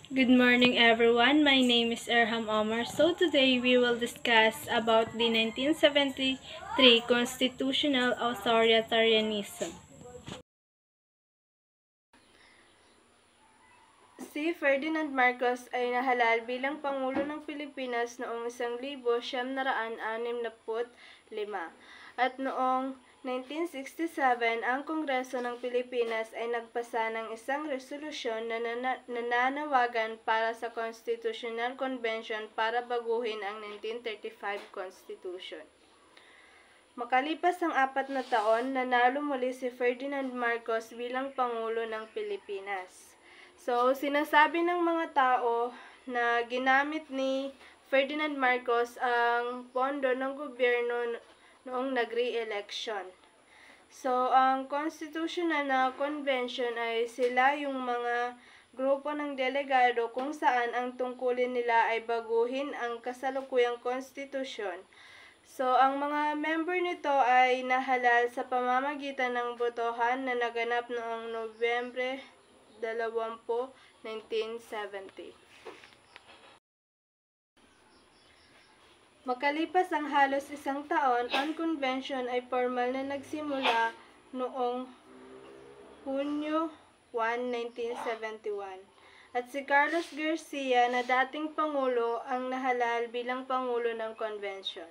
Good morning everyone. My name is Erham Omar. So today we will discuss about the 1973 constitutional authoritarianism. Si Ferdinand Marcos ay nahalal bilang Pangulo ng Pilipinas noong 1965 at noong 1967 ang Kongreso ng Pilipinas ay nagpasa ng isang resolusyon na nananawagan para sa Constitutional Convention para baguhin ang 1935 Constitution. Makalipas ang 4 na taon, nanalo muli si Ferdinand Marcos bilang Pangulo ng Pilipinas. So, sinasabi ng mga tao na ginamit ni Ferdinand Marcos ang pondo ng gobyerno noong nag-re-election. So, ang Constitutional na Convention ay sila yung mga grupo ng delegado kung saan ang tungkulin nila ay baguhin ang kasalukuyang konstitusyon. So, ang mga member nito ay nahalal sa pamamagitan ng botohan na naganap noong Nobyembre 20, 1970. Makalipas ang halos isang taon, ang convention ay formal na nagsimula noong Hunyo 1, 1971. At si Carlos Garcia na dating Pangulo ang nahalal bilang Pangulo ng convention.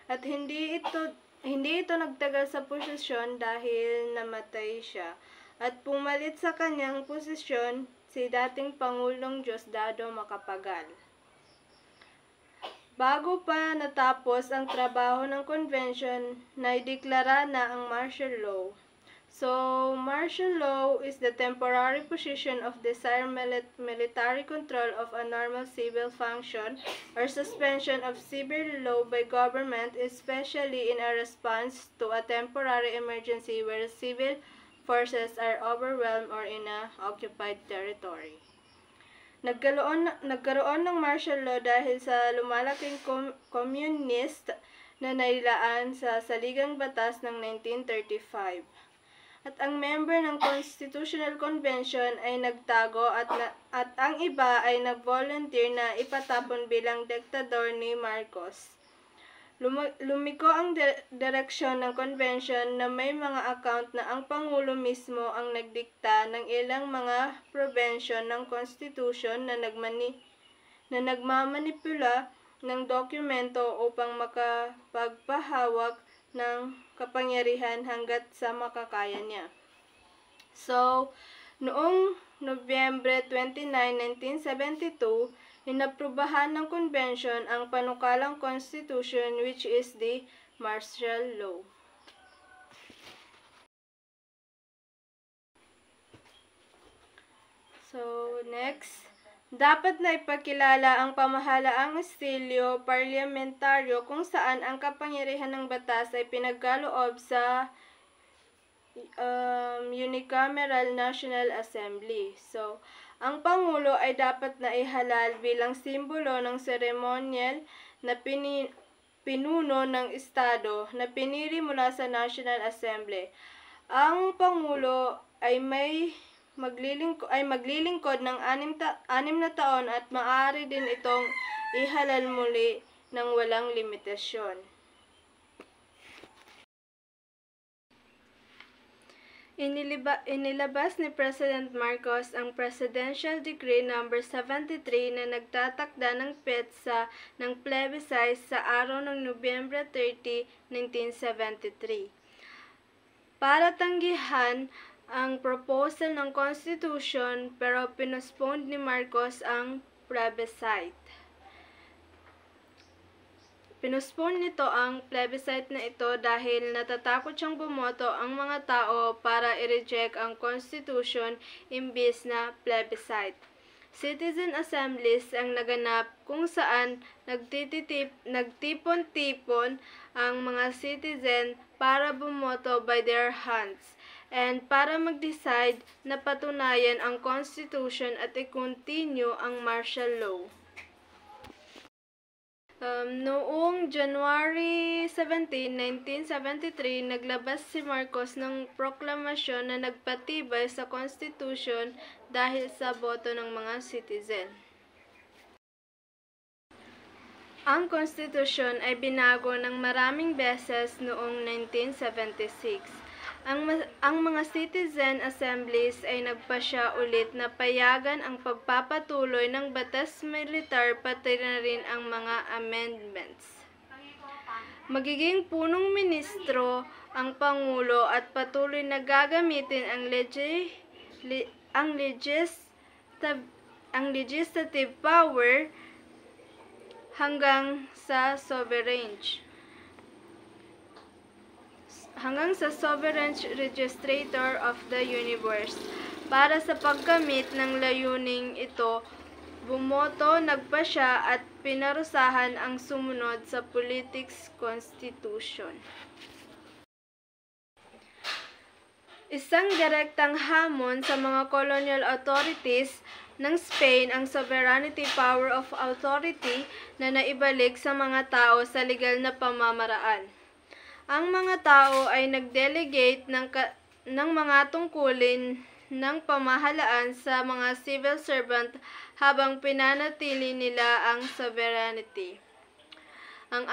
At hindi ito nagtagal sa posisyon dahil namatay siya. At pumalit sa kanyang posisyon si dating Pangulong Diosdado Macapagal. Bago pa natapos ang trabaho ng convention, naideklara na ang martial law. So, martial law is the temporary position of desired military control of a normal civil function or suspension of civil law by government, especially in a response to a temporary emergency where civil forces are overwhelmed or in a occupied territory. Nagkaroon ng martial law dahil sa lumalaking communist na nailaan sa Saligang Batas ng 1935. At ang member ng Constitutional Convention ay nagtago at ang iba ay nag-volunteer na ipatapon bilang diktador ni Marcos. Lumiko ang direksyon ng convention na may mga account na ang Pangulo mismo ang nagdikta ng ilang mga provision ng Constitution na nagmamanipula ng dokumento upang makapagpahawak ng kapangyarihan hanggat sa makakaya niya. So, noong Nobyembre 29, 1972, inaprubahan ng convention ang panukalang constitution which is the martial law. So, next. Dapat na ipakilala ang pamahalaang estilyo parlamentaryo kung saan ang kapangyarihan ng batas ay pinagkaloob sa Unicameral National Assembly. So, ang Pangulo ay dapat na ihalal bilang simbolo ng seremonyal na pinuno ng Estado na pinili mula sa National Assembly. Ang Pangulo ay maglilingkod ng 6 na taon at maaari din itong ihalal muli ng walang limitasyon. Inilabas ni President Marcos ang Presidential Decree No. 73 na nagtatakda ng petsa ng plebiscite sa araw ng Nobyembre 30, 1973. Para tanggihan ang proposal ng Constitution pero pinospone ni Marcos ang plebiscite. Pinospone nito ang plebiscite na ito dahil natatakot siyang bumoto ang mga tao para i-reject ang Constitution imbis na plebiscite. Citizen assemblies ang naganap kung saan nagtipon-tipon ang mga citizen para bumoto by their hands and para mag-decide na patunayan ang Constitution at i-continue ang martial law. Noong January 17, 1973, naglabas si Marcos ng proklamasyon na nagpatibay sa Constitution dahil sa boto ng mga citizen. Ang Constitution ay binago ng maraming beses noong 1976. Ang mga citizen assemblies ay nagpasya ulit na payagan ang pagpapatuloy ng batas militar pati na rin ang mga amendments. Magiging punong ministro ang Pangulo at patuloy na gagamitin ang legislative power hanggang sa sovereign registrator of the universe. Para sa pagkamit ng layuning ito, bumoto, nagpasya at pinarusahan ang sumunod sa Politics Constitution. Isang direktang hamon sa mga colonial authorities ng Spain ang sovereignty power of authority na naibalik sa mga tao sa legal na pamamaraan. Ang mga tao ay nag-delegate ng mga tungkulin ng pamahalaan sa mga civil servant habang pinanatili nila ang sovereignty. Ang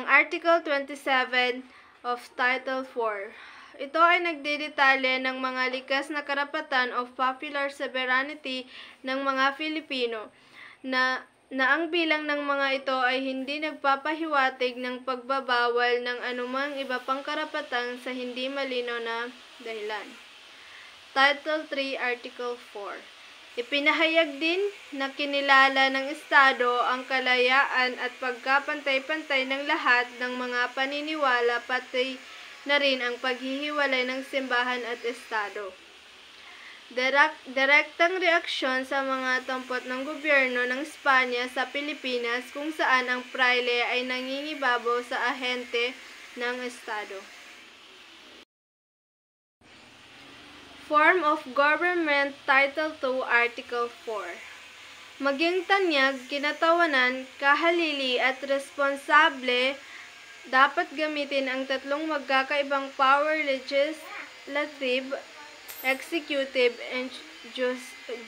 Article 27 of Title 4. Ito ay nagdedetalye ng mga likas na karapatan of popular sovereignty ng mga Filipino na ang bilang ng mga ito ay hindi nagpapahiwatig ng pagbabawal ng anumang iba pang karapatan sa hindi malinaw na dahilan. Title 3, Article 4. Ipinahayag din na kinilala ng Estado ang kalayaan at pagkapantay-pantay ng lahat ng mga paniniwala pati na rin ang paghihiwalay ng simbahan at Estado. Direktang reaksyon sa mga tampot ng gobyerno ng Espanya sa Pilipinas kung saan ang praile ay nangingibabaw sa ahente ng Estado. Form of Government Title 2, Article 4. Maging tanyag, kinatawanan, kahalili at responsable, dapat gamitin ang tatlong magkakaibang power: legislative, executive, and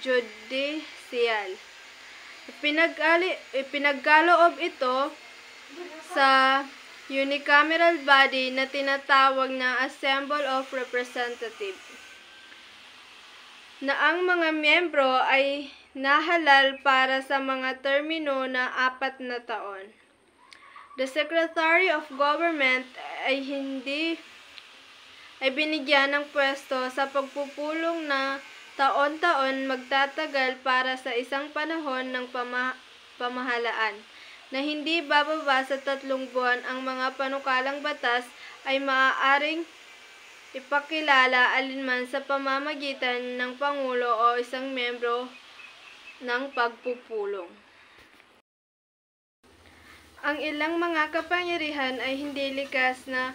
judicial. Ipinagkaloob ito sa unicameral body na tinatawag na Assembly of Representatives, na ang mga miyembro ay nahalal para sa mga termino na 4 na taon. The Secretary of Government ay binigyan ng pwesto sa pagpupulong na taon-taon magtatagal para sa isang panahon ng pamahalaan, na hindi bababa sa 3 buwan. Ang mga panukalang batas ay maaaring ipakilala alinman sa pamamagitan ng Pangulo o isang miyembro ng pagpupulong. Ang ilang mga kapangyarihan ay hindi likas na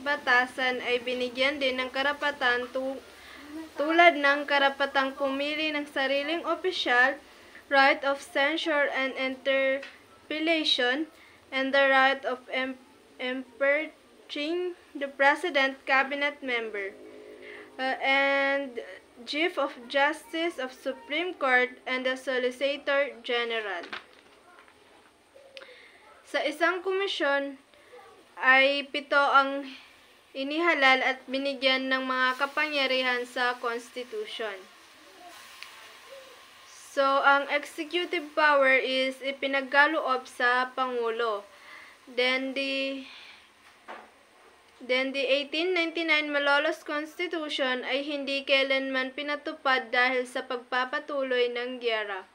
batasan ay binigyan din ng karapatan tulad ng karapatang pumili ng sariling opisyal, right of censure and interpellation, and the right of impeaching the President, Cabinet member, and Chief of Justice of Supreme Court, and the Solicitor General. Sa isang komisyon ay 7 ang inihalal at binigyan ng mga kapangyarihan sa Constitution. So, ang executive power is ipinagkaloob sa Pangulo. Then the 1899 Malolos Constitution ay hindi kailanman pinatupad dahil sa pagpapatuloy ng giyera.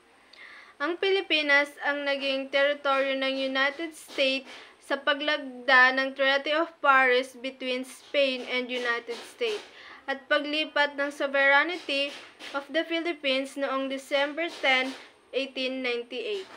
Ang Pilipinas ang naging teritoryo ng United States sa paglagda ng Treaty of Paris between Spain and United States at paglipat ng sovereignty of the Philippines noong December 10, 1898.